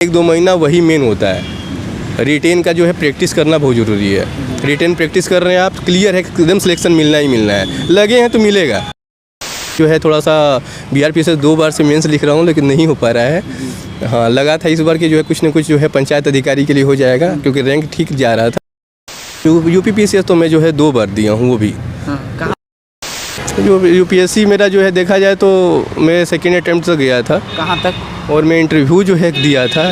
1-2 महीना वही मेन होता है। रिटेन का जो है प्रैक्टिस करना बहुत ज़रूरी है। रिटेन प्रैक्टिस कर रहे हैं आप, क्लियर है एकदम सिलेक्शन मिलना ही मिलना है, लगे हैं तो मिलेगा। जो है थोड़ा सा BRPSS 2 बार से मेंस लिख रहा हूँ लेकिन नहीं हो पा रहा है। हाँ, लगा था इस बार कि जो है कुछ न कुछ जो है पंचायत अधिकारी के लिए हो जाएगा, क्योंकि रैंक ठीक जा रहा था। UPPCS तो मैं जो है 2 बार दिया हूँ, वो भी। जो UPSC मेरा जो है देखा जाए तो मैं सेकेंड अटैम्प्ट तक गया था। कहाँ तक? और मैं इंटरव्यू जो है दिया था।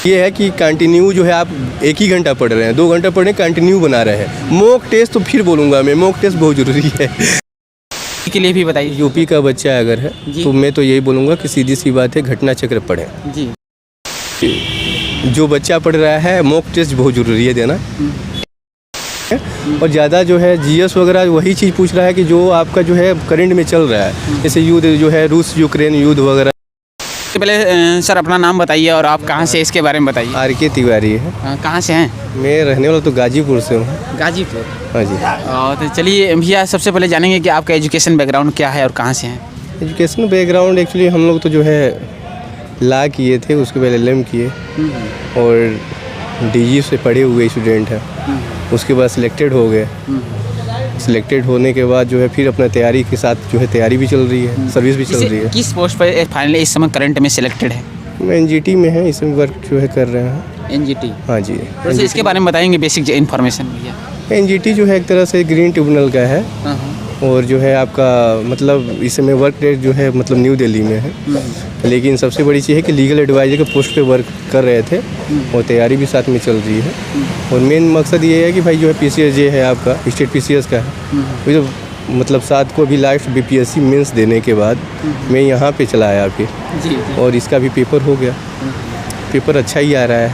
ये है कि कंटिन्यू जो है आप 1 ही घंटा पढ़ रहे हैं, 2 घंटा पढ़ रहे हैं, कंटिन्यू बना रहे हैं। मॉक टेस्ट तो फिर बोलूँगा मैं, मॉक टेस्ट बहुत ज़रूरी है। के लिए भी बताइए। यूपी का बच्चा अगर है तो मैं तो यही बोलूँगा कि सीधी सी बात है, घटना चक्र पढ़ें जी। जो बच्चा पढ़ रहा है मॉक टेस्ट बहुत ज़रूरी है देना। और ज़्यादा जो है GS वगैरह वही चीज़ पूछ रहा है कि जो आपका जो है करंट में चल रहा है, जैसे युद्ध जो है रूस यूक्रेन युद्ध वगैरह। पहले सर अपना नाम बताइए और आप कहाँ से, इसके बारे में बताइए। RK तिवारी है। कहाँ से हैं? मैं रहने वाला तो गाजीपुर से हूँ। गाजीपुर? हाँ जी। तो चलिए भैया, सबसे पहले जानेंगे कि आपका एजुकेशन बैकग्राउंड क्या है और कहाँ से हैं? एजुकेशन बैकग्राउंड एक्चुअली हम लोग तो जो है लॉ किए थे, उसके पहले LM किए और DG से पढ़े हुए स्टूडेंट हैं। उसके बाद सिलेक्टेड हो गए। सिलेक्टेड होने के बाद जो है फिर अपना तैयारी के साथ जो है तैयारी भी चल रही है, सर्विस भी चल रही है। किस पोस्ट पर फाइनली इस समय करंट में सिलेक्टेड है? मैं NGT में है, इसमें वर्क जो है कर रहे हैं। NGT? हाँ जी। वैसे इसके बारे में बताएंगे बेसिक इन्फॉर्मेशन भैया। NGT जो है एक तरह से ग्रीन ट्रिब्यूनल का है और जो है आपका मतलब इसमें वर्क रेट जो है मतलब न्यू दिल्ली में है। लेकिन सबसे बड़ी चीज़ है कि लीगल एडवाइजर के पोस्ट पे वर्क कर रहे थे और तैयारी भी साथ में चल रही है। और मेन मकसद ये है कि भाई जो है PCS जो है आपका स्टेट PCS का है, वो जो मतलब साथ को अभी लास्ट BPSC मेंस देने के बाद मैं यहाँ पे चला आया आके और इसका भी पेपर हो गया। पेपर अच्छा ही आ रहा है,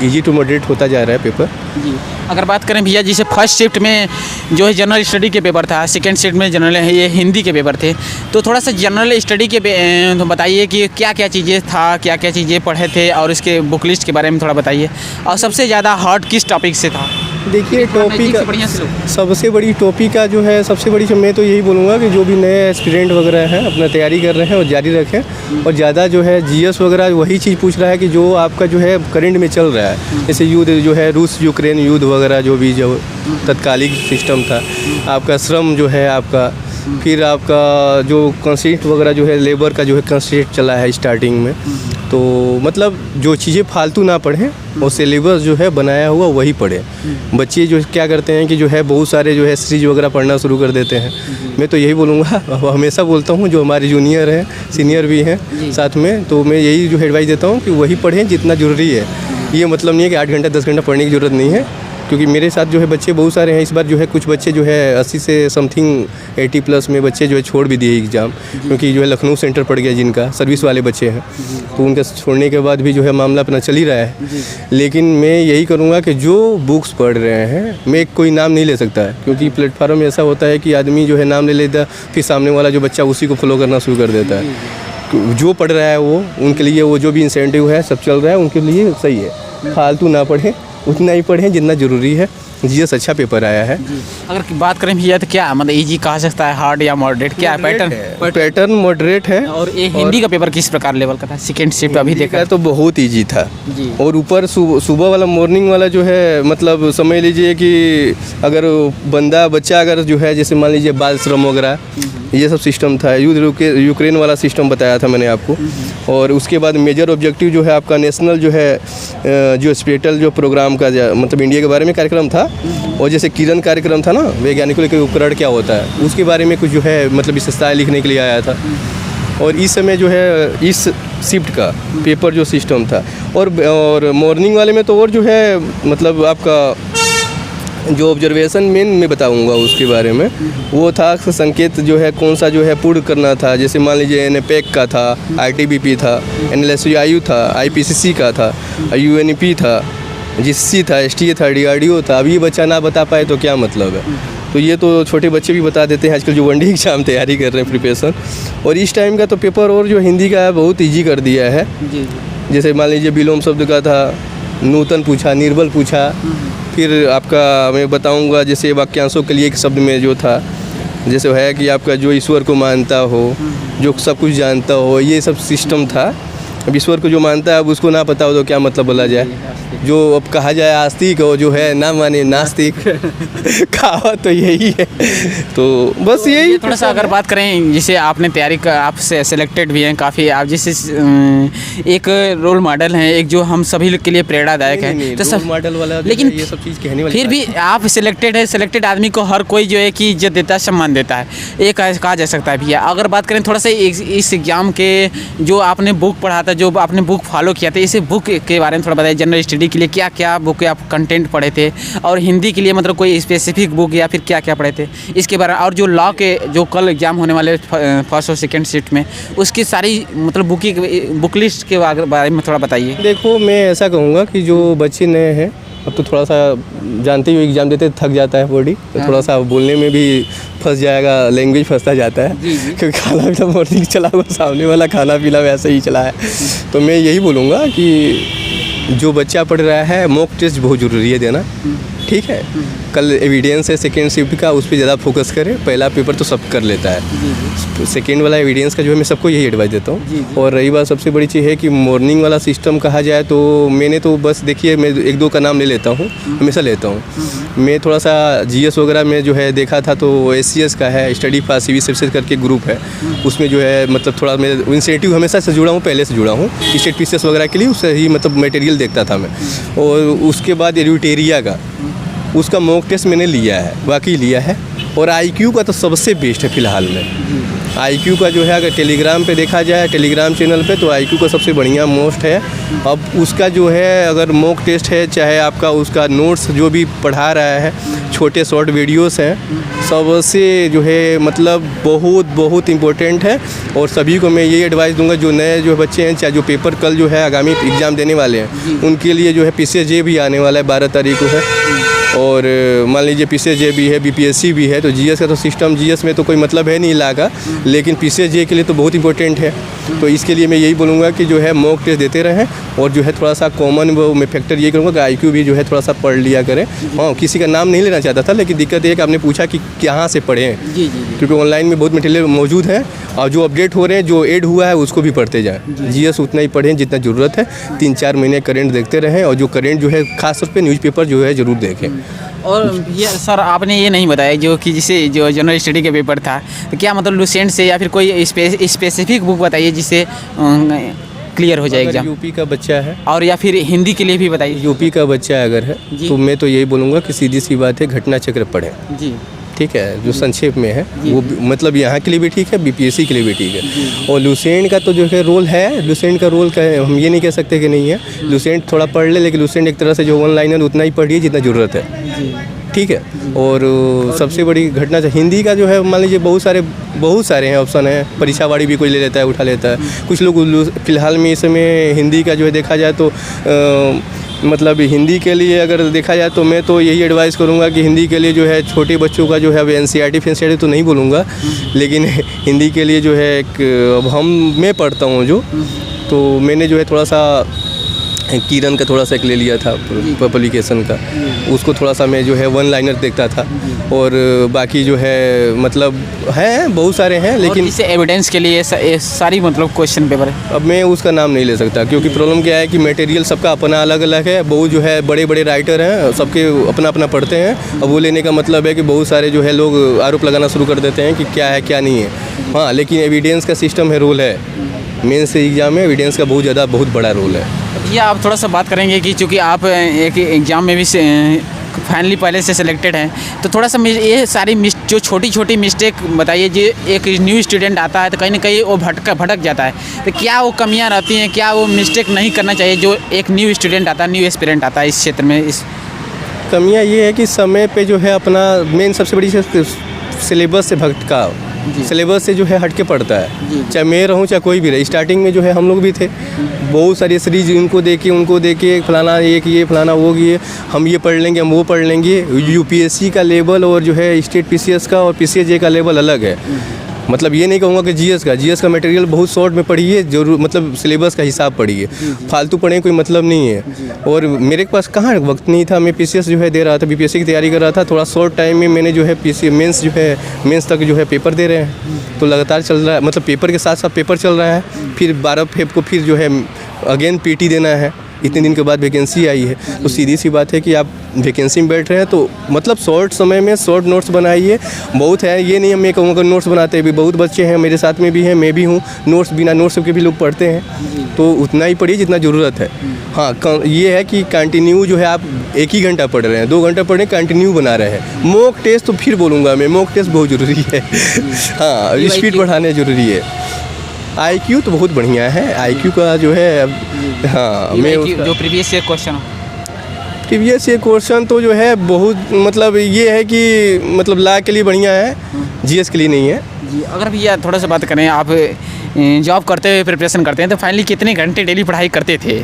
ईजी टू मॉडरेट होता जा रहा है पेपर जी। अगर बात करें भैया, जैसे फर्स्ट शिफ्ट में जो है जनरल स्टडी के पेपर था, सेकंड शिफ्ट में जनरल है ये हिंदी के पेपर थे, तो थोड़ा सा जनरल स्टडी के तो बताइए कि क्या क्या चीज़ें था, क्या क्या चीज़ें पढ़े थे और इसके बुक लिस्ट के बारे में थोड़ा बताइए। और सबसे ज़्यादा हार्ड किस टॉपिक से था? देखिए टॉपिक सबसे बड़ी टॉपिक का जो है सबसे बड़ी, मैं तो यही बोलूँगा कि जो भी नए एस्पिरेंट वगैरह हैं अपना तैयारी कर रहे हैं और जारी रखें। और ज़्यादा जो है GS वगैरह वही चीज़ पूछ रहा है कि जो आपका जो है करंट में चल रहा है, जैसे युद्ध जो है रूस यूक्रेन युद्ध वगैरह जो भी जो तत्कालिक सिस्टम था, आपका श्रम जो है आपका, फिर आपका जो कंस्ट्रेंट वगैरह जो है लेबर का जो है कंस्ट्रेंट चला है स्टार्टिंग में, तो मतलब जो चीज़ें फालतू ना पढ़ें और सिलेबस जो है बनाया हुआ वही पढ़ें। बच्चे जो क्या करते हैं कि जो है बहुत सारे जो है सीरीज वगैरह पढ़ना शुरू कर देते हैं। मैं तो यही बोलूँगा, हमेशा बोलता हूँ जो हमारे जूनियर हैं सीनियर भी हैं साथ में, तो मैं यही जो एडवाइस देता हूँ कि वही पढ़ें जितना ज़रूरी है। ये मतलब नहीं है कि 8 घंटा 10 घंटा पढ़ने की ज़रूरत नहीं है, क्योंकि मेरे साथ जो है बच्चे बहुत सारे हैं। इस बार जो है कुछ बच्चे जो है 80 से समथिंग 80+ में बच्चे जो है छोड़ भी दिए एग्ज़ाम, क्योंकि जो है लखनऊ सेंटर पड़ गया जिनका सर्विस वाले बच्चे हैं, तो उनका छोड़ने के बाद भी जो है मामला अपना चल ही रहा है। लेकिन मैं यही करूँगा कि जो बुक्स पढ़ रहे हैं, मैं कोई नाम नहीं ले सकता है, क्योंकि प्लेटफार्म में ऐसा होता है कि आदमी जो है नाम ले लेता, फिर सामने वाला जो बच्चा उसी को फॉलो करना शुरू कर देता है। जो पढ़ रहा है वो उनके लिए वो जो भी इंसेंटिव है सब चल रहा है, उनके लिए सही है। फालतू ना पढ़ें, उतना ही पढ़ें जितना ज़रूरी है। GS अच्छा पेपर आया है। अगर बात करें भैया तो क्या मतलब इजी कहा सकता है, हार्ड या मॉडरेट, क्या है पैटर्न? पैटर्न मॉडरेट है। और ये हिंदी का पेपर किस प्रकार लेवल का था? सेकंड शिफ्ट अभी देखा तो बहुत इजी था जी। और ऊपर सुबह वाला मॉर्निंग वाला जो है मतलब समझ लीजिए कि अगर बच्चा अगर जो है जैसे मान लीजिए बाल श्रम वगैरह ये सब सिस्टम था। युद्ध यूक्रेन वाला सिस्टम बताया था मैंने आपको। और उसके बाद मेजर ऑब्जेक्टिव जो है आपका नेशनल जो है जो स्पेशल जो प्रोग्राम का मतलब इंडिया के बारे में कार्यक्रम था, और जैसे किरण कार्यक्रम था ना, वैज्ञानिकों के उपकरण क्या होता है उसके बारे में कुछ जो है मतलब विशेषताएँ लिखने के लिए आया था। और इस समय जो है इस शिफ्ट का पेपर जो सिस्टम था, और मॉर्निंग वाले में तो और जो है मतलब आपका जो ऑब्जर्वेशन मेन मैं बताऊंगा उसके बारे में, वो था संकेत जो है कौन सा जो है पूर्ण करना था। जैसे मान लीजिए NAPEC का था, ITBP था, NLSU था, IPCC का था, UNEP था, GC था, STA था, DRDO था। अब ये बच्चा ना बता पाए तो क्या मतलब है? तो ये तो छोटे बच्चे भी बता देते हैं आजकल जो 1 डे एग्जाम तैयारी कर रहे हैं प्रिपरेशन। और इस टाइम का तो पेपर और जो हिंदी का है बहुत ईजी कर दिया है। जैसे मान लीजिए विलोम शब्द का था, नूतन पूछा, निर्बल पूछा, फिर आपका मैं बताऊंगा जैसे वाक्यांशों के लिए एक शब्द में जो था, जैसे है कि आपका जो ईश्वर को मानता हो, जो सब कुछ जानता हो, ये सब सिस्टम था। अब ईश्वर को जो मानता है अब उसको ना पता हो तो क्या मतलब बोला जाए। जो अब कहा जाए आस्तिक और जो है ना माने नास्तिक कहावत तो यही है। तो बस यही थोड़ा सा अगर बात करें, जैसे आपने तैयारी का, आप सेलेक्टेड भी हैं काफ़ी, आप जैसे एक रोल मॉडल हैं, एक जो हम सभी के लिए प्रेरणादायक है। तो सब मॉडल वाला लेकिन ये सब चीज़ कहने वाली फिर भी आप सिलेक्टेड है, सिलेक्टेड आदमी को हर कोई जो है कि इज्जत देता है, सम्मान देता है, ये कहा जा सकता है भैया। अगर बात करें थोड़ा सा इस एग्ज़ाम के जो आपने बुक पढ़ा था, जो आपने बुक फॉलो किया था, इसे बुक के बारे में थोड़ा बताइए। जनरल स्टडी के लिए क्या क्या बुक आप कंटेंट पढ़े थे, और हिंदी के लिए मतलब कोई स्पेसिफिक बुक या फिर क्या क्या पढ़े थे इसके बारे में, और जो लॉ के जो कल एग्ज़ाम होने वाले फर्स्ट और सेकेंड शिफ्ट में उसकी सारी मतलब बुक लिस्ट के बारे में थोड़ा बताइए। देखो, मैं ऐसा कहूँगा कि जो बच्चे नए हैं, अब तो थोड़ा सा जानते ही एग्ज़ाम देते थक जाता है बॉडी, तो थोड़ा सा बोलने में भी फंस जाएगा, लैंग्वेज फंसता जाता है क्योंकि खाना पीना मॉर्निंग चला हुआ, सामने वाला खाना पीना वैसे ही चला है। तो मैं यही बोलूँगा कि जो बच्चा पढ़ रहा है मॉक टेस्ट बहुत ज़रूरी है देना, ठीक है। कल एविडेंस है सेकेंड शिफ्ट का, उस पर ज़्यादा फोकस करें। पहला पेपर तो सब कर लेता है, सेकेंड वाला एविडेंस का जो है मैं सबको यही एडवाइस देता हूँ। और रही बात सबसे बड़ी चीज़ है कि मॉर्निंग वाला सिस्टम कहा जाए तो मैंने तो बस देखिए, मैं एक दो का नाम ले लेता हूँ, हमेशा लेता हूँ। मैं थोड़ा सा GS वगैरह में जो है देखा था तो SCS का है, स्टडी फॉर सिविल सर्विसेज करके ग्रुप है, उसमें जो है मतलब थोड़ा मैं इंसेंटिव हमेशा से जुड़ा हूँ, पहले से जुड़ा हूँ स्टेट PCS वगैरह के लिए, उससे ही मतलब मटेरियल देखता था मैं। और उसके बाद एरिटेरिया का उसका मॉक टेस्ट मैंने लिया है, वाकई लिया है। और IQ का तो सबसे बेस्ट है फ़िलहाल में। IQ का जो है अगर टेलीग्राम पे देखा जाए, टेलीग्राम चैनल पे, तो IQ का सबसे बढ़िया मोस्ट है। अब उसका जो है अगर मॉक टेस्ट है, चाहे आपका उसका नोट्स जो भी पढ़ा रहा है, छोटे शॉर्ट वीडियोस हैं, सबसे जो है मतलब बहुत बहुत इम्पोर्टेंट है। और सभी को मैं यही एडवाइस दूंगा, जो नए जो बच्चे हैं, चाहे जो पेपर कल जो है आगामी एग्ज़ाम देने वाले हैं, उनके लिए जो है PCJ भी आने वाला है, 12 तारीख को है। और मान लीजिए PCJ भी है, BPSC भी है, तो GS का तो सिस्टम, GS में तो कोई मतलब है नहीं ला का, लेकिन PCJ के लिए तो बहुत इंपॉर्टेंट है। तो इसके लिए मैं यही बोलूँगा कि जो है मॉक टेस्ट देते रहें, और जो है थोड़ा सा कॉमन वो मैं फैक्टर ये करूँगा कि IQ भी जो है थोड़ा सा पढ़ लिया करें। हाँ, किसी का नाम नहीं लेना चाहता था, लेकिन दिक्कत ये है कि आपने पूछा कि कहाँ से पढ़ें, क्योंकि ऑनलाइन में बहुत मटेरियल मौजूद है, और जो अपडेट हो रहे हैं, जो ऐड हुआ है उसको भी पढ़ते जाएँ। GS उतना ही पढ़ें जितना ज़रूरत है, 3-4 महीने करेंट देखते रहें, और जो करेंट जो है खासतौर पर न्यूज़पेपर जो है ज़रूर देखें। और ये सर आपने ये नहीं बताया जो कि जिसे जो जनरल स्टडी का पेपर था, तो क्या मतलब लुसेंट से या फिर कोई स्पेसिफिक बुक बताइए जिससे क्लियर हो जाए एग्जाम। यूपी का बच्चा है, और या फिर हिंदी के लिए भी बताइए। यूपी का बच्चा अगर है तो मैं तो यही बोलूँगा कि सीधी सी बात है, घटना चक्र पढ़ें जी, ठीक है, जो संक्षेप में है वो मतलब यहाँ के लिए भी ठीक है, BPSC के लिए भी ठीक है। और लुसेंट का तो जो है रोल है, लुसेंट का रोल का हम ये नहीं कह सकते कि नहीं है, लुसेंट थोड़ा पढ़ ले, लेकिन लुसेंट एक तरह से जो ऑनलाइन उतना ही पढ़िए जितना ज़रूरत है, ठीक है। और सबसे बड़ी घटना हिंदी का जो है, मान लीजिए बहुत सारे हैं ऑप्शन है, परीक्षा वाड़ी भी कोई ले लेता है, उठा लेता है। कुछ लोग फिलहाल में इस समय हिंदी का जो है देखा जाए तो मतलब हिंदी के लिए अगर देखा जाए तो मैं तो यही एडवाइस करूंगा कि हिंदी के लिए जो है छोटे बच्चों का जो है, अब NCERT तो नहीं बोलूँगा, लेकिन हिंदी के लिए जो है एक, अब मैं पढ़ता हूँ जो, तो मैंने जो है थोड़ा सा किरण का थोड़ा सा एक ले लिया था पब्लिकेशन का, उसको थोड़ा सा मैं जो है वन लाइनर देखता था। और बाकी जो है मतलब है बहुत सारे हैं, लेकिन इसे एविडेंस के लिए सारी मतलब क्वेश्चन पेपर है। अब मैं उसका नाम नहीं ले सकता, क्योंकि प्रॉब्लम क्या है कि मटेरियल सबका अपना अलग अलग है। बहुत जो है बड़े बड़े राइटर हैं, सबके अपना अपना पढ़ते हैं। अब वो लेने का मतलब है कि बहुत सारे जो है लोग आरोप लगाना शुरू कर देते हैं कि क्या है क्या नहीं है। हाँ, लेकिन एविडेंस का सिस्टम है, रोल है, मेंस एग्जाम में एविडेंस का बहुत बड़ा रोल है। भैया आप थोड़ा सा बात करेंगे कि चूँकि आप एक एग्ज़ाम में भी फाइनली पहले से सिलेक्टेड हैं, तो थोड़ा सा ये सारी जो छोटी छोटी मिस्टेक बताइए। जो एक न्यू स्टूडेंट आता है तो कहीं ना कहीं वो भटक जाता है, तो क्या वो कमियां रहती हैं, क्या वो मिस्टेक नहीं करना चाहिए जो एक न्यू स्टूडेंट आता है, न्यू एस्पिरेंट आता है इस क्षेत्र में? इस कमियां ये है कि समय पे जो है अपना मेन सबसे बड़ी सिलेबस से भटका, सिलेबस से जो है हट के पढ़ता है। चाहे मैं रहूँ चाहे कोई भी रहे, स्टार्टिंग में जो है हम लोग भी थे, बहुत सारी सीरीज उनको देखे फलाना ये फलाना वो ये हम ये पढ़ लेंगे, हम वो पढ़ लेंगे। UPSC का लेवल और जो है स्टेट PCS का और PCJ का लेवल अलग है। मतलब ये नहीं कहूँगा कि जीएस का मटेरियल बहुत शॉर्ट में पढ़िए, जरूर मतलब सिलेबस का हिसाब पढ़िए, फालतू पढ़े कोई मतलब नहीं है। और मेरे पास कहाँ वक्त नहीं था, मैं पीसीएस जो है दे रहा था, बीपीएससी की तैयारी कर रहा था। थोड़ा शॉर्ट टाइम में मैंने जो है पीसी मेंस जो है मेंस तक जो है पेपर दे रहे हैं, तो लगातार चल रहा है, मतलब पेपर के साथ साथ पेपर चल रहा है। फिर 12 फेब को फिर जो है अगेन पीटी देना है, इतने दिन के बाद वैकेंसी आई है। तो सीधी सी बात है कि आप वैकेंसी में बैठ रहे हैं, तो मतलब शॉर्ट समय में शॉर्ट नोट्स बनाइए। बहुत है, ये नहीं मैं कहूँगा नोट्स बनाते भी, बहुत बच्चे हैं मेरे साथ में भी हैं, मैं भी हूँ, नोट्स बिना नोट्स के भी लोग पढ़ते हैं, तो उतना ही पढ़िए जितना ज़रूरत है। हाँ, ये है कि कंटिन्यू जो है आप 1 ही घंटा पढ़ रहे हैं, 2 घंटा पढ़ रहे हैं, कंटिन्यू बना रहे हैं। मॉक टेस्ट तो फिर बोलूँगा मैं, मॉक टेस्ट बहुत ज़रूरी है। हाँ, स्पीड बढ़ाने ज़रूरी है। IQ तो बहुत बढ़िया है, IQ का जो है हाँ मैं जो प्रीवियस ईयर क्वेश्चन प्रीवियस ये क्वेश्चन तो जो है बहुत मतलब ये है कि मतलब ला के लिए बढ़िया है, जीएस के लिए नहीं है जी। अगर भैया थोड़ा सा बात करें, आप जॉब करते हुए प्रिपरेशन करते हैं तो फाइनली कितने घंटे डेली पढ़ाई करते थे?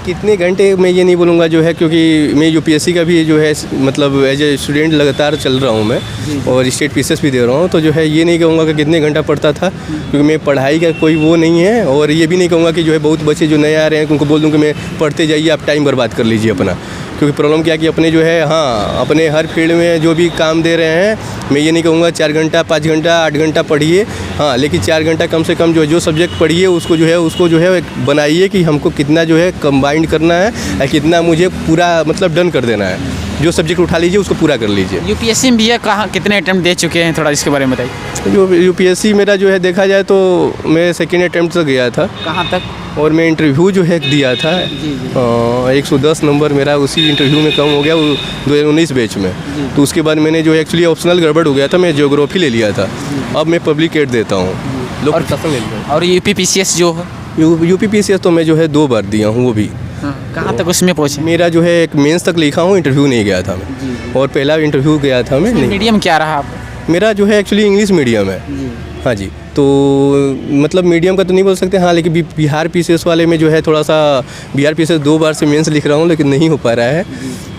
कितने घंटे मैं ये नहीं बोलूँगा जो है, क्योंकि मैं यूपीएससी का भी जो है मतलब एज ए स्टूडेंट लगातार चल रहा हूँ मैं, और स्टेट पीसीएस भी दे रहा हूँ, तो जो है ये नहीं कहूँगा कि कितने घंटा पढ़ता था, क्योंकि मैं पढ़ाई का कोई वो नहीं है। और ये भी नहीं कहूँगा कि जो है बहुत बच्चे जो नए आ रहे हैं उनको बोल दूँ कि मैं पढ़ते जाइए, आप टाइम बर्बाद कर लीजिए अपना, क्योंकि प्रॉब्लम क्या कि अपने जो है हाँ अपने हर फील्ड में जो भी काम दे रहे हैं, मैं ये नहीं कहूँगा 4 घंटा 5 घंटा 8 घंटा पढ़िए, हाँ, लेकिन 4 घंटा कम से कम जो सब्जेक्ट पढ़िए उसको जो है बनाइए कि हमको कितना जो है कंबाइंड करना है या कितना मुझे पूरा मतलब डन कर देना है। जो सब्जेक्ट उठा लीजिए उसको पूरा कर लीजिए। यूपीएससी में भैया कहाँ कितने अटैम्प्ट दे चुके हैं, थोड़ा इसके बारे में बताइए। जो यूपीएससी मेरा जो है देखा जाए तो मैं सेकेंड अटैम्प्ट तक गया था। कहाँ तक? और मैं इंटरव्यू जो है दिया था 110 नंबर मेरा उसी इंटरव्यू में कम हो गया, वो 2019 बैच में। तो उसके बाद मैंने जो एक्चुअली ऑप्शनल गड़बड़ हो गया था, मैं ज्योग्राफी ले लिया था, अब मैं पब्लिक एड देता हूँ, लोग पसंद ले लिया। और यूपीपीसीएस जो है यूपीपीसीएस तो मैं जो है 2 बार दिया हूँ, वो भी कहाँ तक उसमें पहुँचे? मेरा जो है एक मेंस तक लिखा हूँ, इंटरव्यू नहीं गया था मैं, और पहला इंटरव्यू गया था मैं नहीं। मीडियम क्या रहा आप? मेरा जो है एक्चुअली इंग्लिश मीडियम है। हाँ जी, तो मतलब मीडियम का तो नहीं बोल सकते, हाँ, लेकिन बिहार पीसीएस वाले में जो है थोड़ा सा बिहार पीसीएस 2 बार से मेंस लिख रहा हूँ, लेकिन नहीं हो पा रहा है।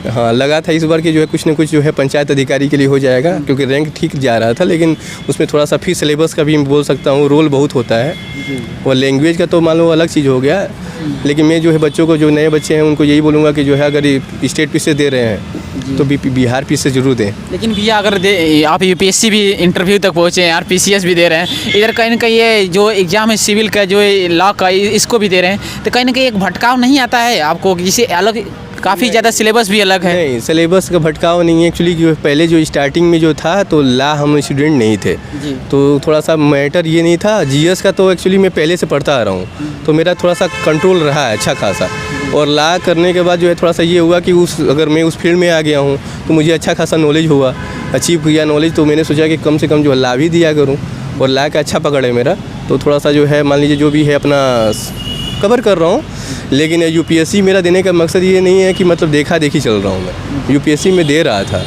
हाँ, लगा था इस बार कि जो है कुछ न कुछ जो है पंचायत अधिकारी के लिए हो जाएगा, क्योंकि रैंक ठीक जा रहा था, लेकिन उसमें थोड़ा सा फिर सिलेबस का भी बोल सकता हूँ रोल बहुत होता है, और लैंग्वेज का तो मान लो अलग चीज़ हो गया। लेकिन मैं जो है बच्चों को, जो नए बच्चे हैं उनको यही बोलूँगा कि जो है अगर स्टेट पीसीएस दे रहे हैं तो बिहार पीसीएस जरूर दें। लेकिन भैया अगर आप यूपीएससी भी इंटरव्यू तक पहुँचे हैं और पीसीएस भी दे रहे हैं, इधर कहीं ना कहीं ये जो एग्ज़ाम है सिविल का, जो लॉ का, इसको भी दे रहे हैं, तो कहीं ना कहीं एक भटकाव नहीं आता है आपको, जिसे अलग काफ़ी ज़्यादा सिलेबस भी अलग है? नहीं, सिलेबस का भटकाव नहीं है एक्चुअली, जो पहले जो स्टार्टिंग में जो था तो ला हम स्टूडेंट नहीं थे, तो थोड़ा सा मैटर ये नहीं था। जीएस का तो एक्चुअली मैं पहले से पढ़ता आ रहा हूँ, तो मेरा थोड़ा सा कंट्रोल रहा है अच्छा खासा, और ला करने के बाद जो है थोड़ा सा ये हुआ कि अगर मैं उस फील्ड में आ गया हूँ तो मुझे अच्छा खासा नॉलेज हुआ, अचीव किया नॉलेज, तो मैंने सोचा कि कम से कम जो ला भी दिया करूँ, और ला का अच्छा पकड़ है मेरा, तो थोड़ा सा जो है मान लीजिए जो भी है अपना कवर कर रहा हूँ। लेकिन यूपीएससी मेरा देने का मकसद ये नहीं है कि मतलब देखा देखी चल रहा हूँ मैं, यूपीएससी में दे रहा था,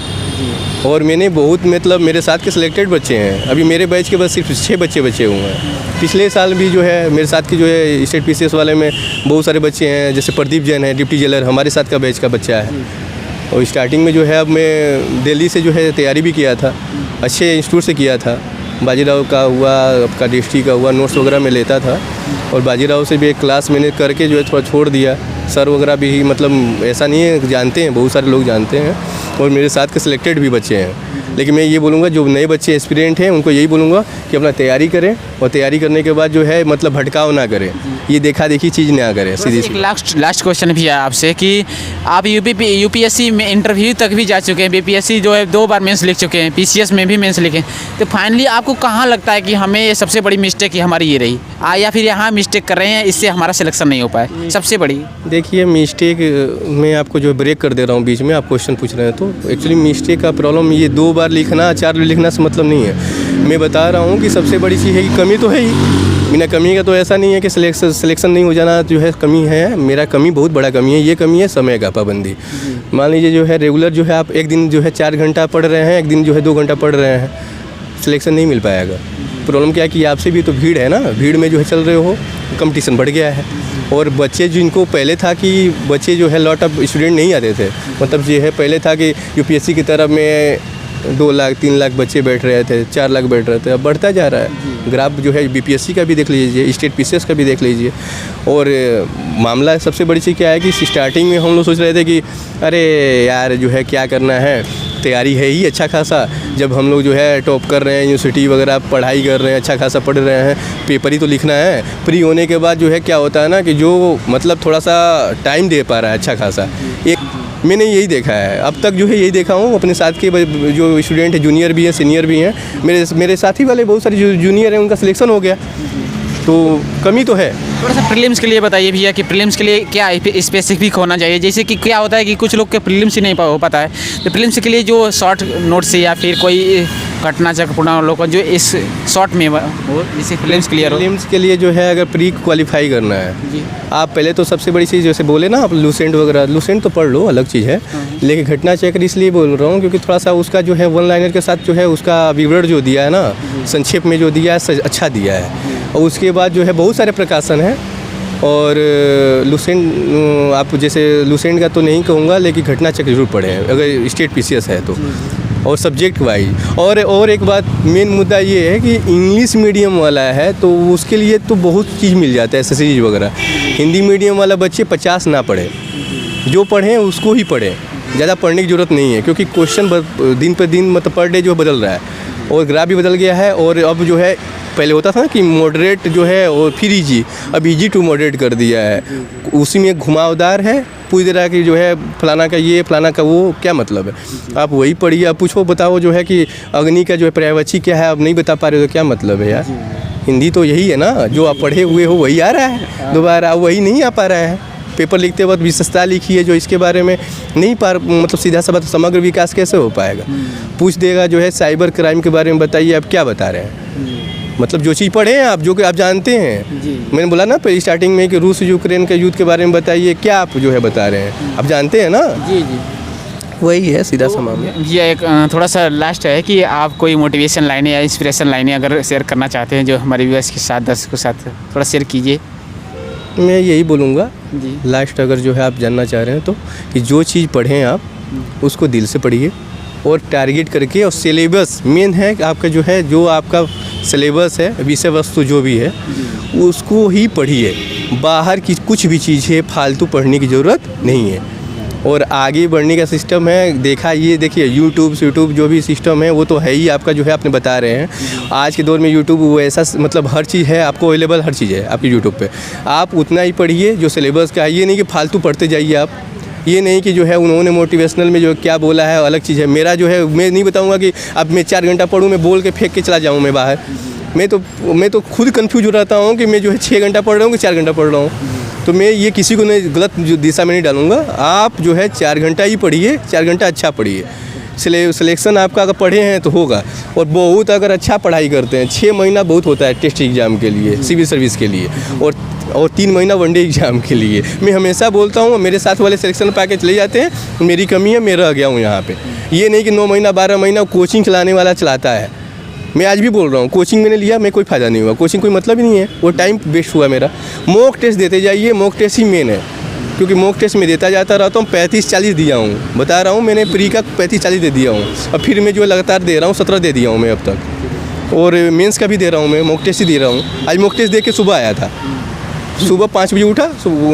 और मैंने बहुत मतलब मेरे साथ के सिलेक्टेड बच्चे हैं, अभी मेरे बैच के बस सिर्फ 6 बच्चे बचे हुए हैं। पिछले साल भी जो है मेरे साथ के जो है स्टेट पीसीएस वाले में बहुत सारे बच्चे हैं, जैसे प्रदीप जैन है, डिप्टी जेलर हमारे साथ का बैच का बच्चा है। और स्टार्टिंग में जो है अब मैं दिल्ली से जो है तैयारी भी किया था, अच्छे इंस्टीट्यूट से किया था, बाजीराव का हुआ, आपका डिस्ट्रिक्ट का हुआ, नोट्स वगैरह में लेता था, और बाजीराव से भी एक क्लास मैंने करके जो है थोड़ा छोड़ दिया। सर वगैरह भी मतलब ऐसा नहीं है, जानते हैं, बहुत सारे लोग जानते हैं, और मेरे साथ के सिलेक्टेड भी बच्चे हैं। लेकिन मैं ये बोलूँगा जो नए बच्चे एस्पिरेंट हैं उनको यही बोलूँगा कि अपना तैयारी करें, और तैयारी करने के बाद जो है मतलब भटकाव ना करें, ये देखा देखी चीज़ ना करें। सीधी सी लास्ट क्वेश्चन भी है आपसे कि आप यूपीएससी में इंटरव्यू तक भी जा चुके हैं, बीपीएससी जो है 2 बार मेंस लिख चुके हैं, पीसीएस में भी मेंस लिखे, तो फाइनली आपको कहाँ लगता है कि हमें ये सबसे बड़ी मिस्टेक हमारी ये रही, या फिर यहाँ मिस्टेक कर रहे हैं इससे हमारा सिलेक्शन नहीं हो पाया सबसे बड़ी? देखिए, मिस्टेक मैं आपको जो ब्रेक कर दे रहा हूँ बीच में, आप क्वेश्चन पूछ रहे हैं, तो एक्चुअली मिस्टेक का प्रॉब्लम ये 2 बार लिखना 4 बार लिखना से मतलब नहीं है। मैं बता रहा हूँ कि सबसे बड़ी चीज़ है कि कमी तो है ही, बिना कमी का तो ऐसा नहीं है कि सिलेक्शन नहीं हो जाना जो है कमी है। मेरा कमी बहुत बड़ा कमी है, ये कमी है समय का पाबंदी। मान लीजिए जो है रेगुलर जो है आप एक दिन जो है 4 घंटा पढ़ रहे हैं, एक दिन जो है 2 घंटा पढ़ रहे हैं, सिलेक्शन नहीं मिल पाएगा। प्रॉब्लम क्या है कि आपसे भी तो भीड़ है ना, भीड़ में जो है चल रहे हो, कंपटीशन बढ़ गया है, और बच्चे जिनको पहले था कि बच्चे जो है लॉट ऑफ स्टूडेंट नहीं आते थे, मतलब ये है पहले था कि यूपीएससी की तरफ में 2 लाख 3 लाख बच्चे बैठ रहे थे, 4 लाख बैठ रहे थे, अब बढ़ता जा रहा है। ग्राफ जो है बीपीएससी का भी देख लीजिए, स्टेट पीसीएस का भी देख लीजिए। और मामला सबसे बड़ी चीज़ क्या है कि स्टार्टिंग में हम लोग सोच रहे थे कि अरे यार जो है क्या करना है, तैयारी है ही अच्छा खासा। जब हम लोग जो है टॉप कर रहे हैं, यूनिवर्सिटी वगैरह पढ़ाई कर रहे हैं, अच्छा खासा पढ़ रहे हैं, पेपर ही तो लिखना है। प्री होने के बाद जो है क्या होता है ना कि जो मतलब थोड़ा सा टाइम दे पा रहा है अच्छा खासा, एक मैंने यही देखा है अब तक जो है, यही देखा हूँ अपने साथ के जो स्टूडेंट हैं, जूनियर भी हैं सीनियर भी हैं, मेरे साथी वाले बहुत सारे जो जूनियर हैं उनका सिलेक्शन हो गया, तो कमी तो है। थोड़ा सा प्रीलिम्स के लिए बताइए भैया कि प्रीलिम्स के लिए क्या स्पेसिफिक होना चाहिए। जैसे कि क्या होता है कि कुछ लोग के प्रीलिम्स ही नहीं हो पाता है, तो प्रीलिम्स के लिए जो शॉर्ट नोट्स या फिर कोई घटना चक्रपूर्ण लोग जो इस शॉर्ट में हो, जिससे प्रीलिम्स क्लियर हो। प्रीलिम्स के लिए जो है अगर प्री क्वालिफाई करना है जी, आप पहले तो सबसे बड़ी चीज़ जैसे बोले ना आप लूसेंट वगैरह, लूसेंट तो पढ़ लो, अलग चीज़ है, लेकिन घटना चक्र इसलिए बोल रहा हूँ क्योंकि थोड़ा सा उसका जो है वन लाइनर के साथ जो है उसका विवरण जो दिया है ना, संक्षेप में जो दिया है अच्छा दिया है। और उसके बाद जो है बहुत सारे प्रकाशन हैं, और लूसेंट आप जैसे लूसेंट का तो नहीं कहूँगा, लेकिन घटना चक्र जरूर पढ़े अगर स्टेट पीसीएस है तो, और सब्जेक्ट वाइज। और एक बात मेन मुद्दा ये है कि इंग्लिश मीडियम वाला है तो उसके लिए तो बहुत चीज़ मिल जाता है, एसएससी वगैरह। हिंदी मीडियम वाला बच्चे 50 ना पढ़े, जो पढ़ें उसको ही पढ़ें, ज़्यादा पढ़ने की ज़रूरत नहीं है, क्योंकि क्वेश्चन दिन पर दिन मतलब पर डे जो बदल रहा है, और ग्राफ भी बदल गया है। और अब जो है पहले होता था ना कि मॉडरेट जो है और फिर ईजी, अब ईजी टू मॉडरेट कर दिया है, उसी में घुमावदार है पूरी तरह की जो है, फलाना का ये फलाना का वो, क्या मतलब है। आप वही पढ़िए, आप पूछो बताओ जो है कि अग्नि का जो है पर्यायवाची क्या है, आप नहीं बता पा रहे हो तो क्या मतलब है यार। हिंदी तो यही है ना, जो आप पढ़े हुए हो वही आ रहा है, दोबारा वही नहीं आ पा रहा है। पेपर लिखते वक्त विशेषता लिखी है जो इसके बारे में नहीं मतलब सीधा सा समग्र विकास कैसे हो पाएगा। पूछ देगा जो है साइबर क्राइम के बारे में बताइए, आप क्या बता रहे हैं, मतलब जो चीज़ पढ़े हैं आप, जो कि आप जानते हैं। मैंने बोला ना पहले स्टार्टिंग में कि रूस यूक्रेन के युद्ध के बारे में बताइए, क्या आप जो है बता रहे हैं, आप जानते हैं ना। जी जी, वही है सीधा सा मामला। ये एक थोड़ा सा लास्ट है कि आप कोई मोटिवेशन लाइनें या इंस्पिरेशन लाइनें अगर शेयर करना चाहते हैं जो हमारे व्यूअर्स के साथ, दर्शकों के साथ, थोड़ा शेयर कीजिए। मैं यही बोलूँगा जी लास्ट, अगर जो है आप जानना चाह रहे हैं तो, कि जो चीज़ पढ़ें आप उसको दिल से पढ़िए और टारगेट करके, और सिलेबस मेन है कि आपका जो है, जो आपका सिलेबस है, विषय वस्तु जो भी है उसको ही पढ़िए। बाहर की कुछ भी चीज़ है फालतू पढ़ने की ज़रूरत नहीं है। और आगे बढ़ने का सिस्टम है, देखा ये देखिए यूट्यूब जो भी सिस्टम है वो तो है ही आपका, जो है आपने बता रहे हैं आज के दौर में यूट्यूब वो ऐसा मतलब हर चीज़ है आपको अवेलेबल, हर चीज़ है आपकी यूट्यूब पे। आप उतना ही पढ़िए जो सिलेबस का है, ये नहीं कि फालतू पढ़ते जाइए आप, ये नहीं कि जो है उन्होंने मोटिवेशनल में जो क्या बोला है अलग चीज़ है। मेरा जो है मैं नहीं बताऊंगा कि अब मैं 4 घंटा पढूं, मैं बोल के फेंक के चला जाऊं मैं बाहर। मैं तो खुद कंफ्यूज हो रहता हूं कि मैं जो है 6 घंटा पढ़ रहा हूं कि 4 घंटा पढ़ रहा हूं। तो मैं ये किसी को नहीं गलत दिशा में नहीं डालूंगा। आप जो है 4 घंटा ही पढ़िए, 4 घंटा अच्छा पढ़िए। सिलेक्शन आपका अगर पढ़े हैं तो होगा। और बहुत अगर अच्छा पढ़ाई करते हैं, 6 महीना बहुत होता है टेस्ट एग्ज़ाम के लिए, सिविल सर्विस के लिए, और 3 महीना वनडे एग्ज़ाम के लिए। मैं हमेशा बोलता हूँ, मेरे साथ वाले सिलेक्शन पा के चले जाते हैं, मेरी कमी है, मैं रह गया हूँ यहाँ पे। ये नहीं कि 9 महीना 12 महीना कोचिंग चलाने वाला चलाता है। मैं आज भी बोल रहा हूँ, कोचिंग मैंने लिया, मैं कोई फ़ायदा नहीं हुआ, कोचिंग कोई मतलब ही नहीं है, वो टाइम वेस्ट हुआ मेरा। मॉक टेस्ट देते जाइए, मॉक टेस्ट ही मेन है, क्योंकि मॉक टेस्ट में देता जाता रहता हूँ। 35-40 दिया हूँ, बता रहा हूँ, मैंने प्री का 35-40 दे दिया हूँ, और फिर मैं जो लगातार दे रहा हूँ 17 दे दिया हूँ मैं अब तक। और मेंस का भी दे रहा हूँ मैं, मॉक टेस्ट ही दे रहा हूँ। आज मॉक टेस्ट दे के सुबह आया था, सुबह 5 बजे उठा,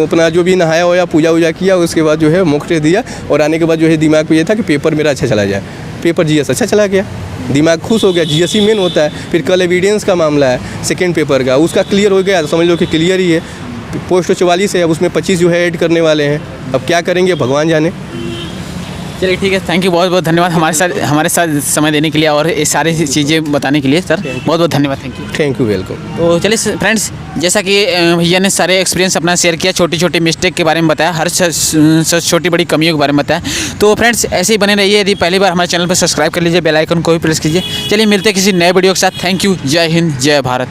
अपना जो भी नहाया होया, पूजा वूजा किया, उसके बाद जो है मॉक टेस्ट दिया। और आने के बाद जो है दिमाग में ये था कि पेपर मेरा अच्छा चला जाए। पेपर जीएस अच्छा चला गया, दिमाग खुश हो गया। जीएस ही मेन होता है। फिर कल एविडेंस का मामला है सेकेंड पेपर का, उसका क्लियर हो गया, तो समझ लो कि क्लियर ही है। पोस्ट 44 है, अब उसमें 25 जो है ऐड करने वाले हैं, अब क्या करेंगे भगवान जाने। चलिए ठीक है, थैंक यू, बहुत बहुत धन्यवाद हमारे साथ समय देने के लिए और ये सारी चीज़ें बताने के लिए सर, बहुत बहुत धन्यवाद। Thank you, welcome. तो चलिए फ्रेंड्स, जैसा कि भैया ने सारे एक्सपीरियंस अपना शेयर किया, छोटी छोटी मिस्टेक के बारे में बताया, हर छोटी बड़ी कमियों के बारे में बताया। तो फ्रेंड्स ऐसे ही बने रहिए। यदि पहली बार हमारे चैनल पर सब्सक्राइब कर लीजिए, बेल आइकन को भी प्रेस कीजिए। चलिए मिलते हैं किसी नए वीडियो के साथ। थैंक यू, जय हिंद, जय भारत।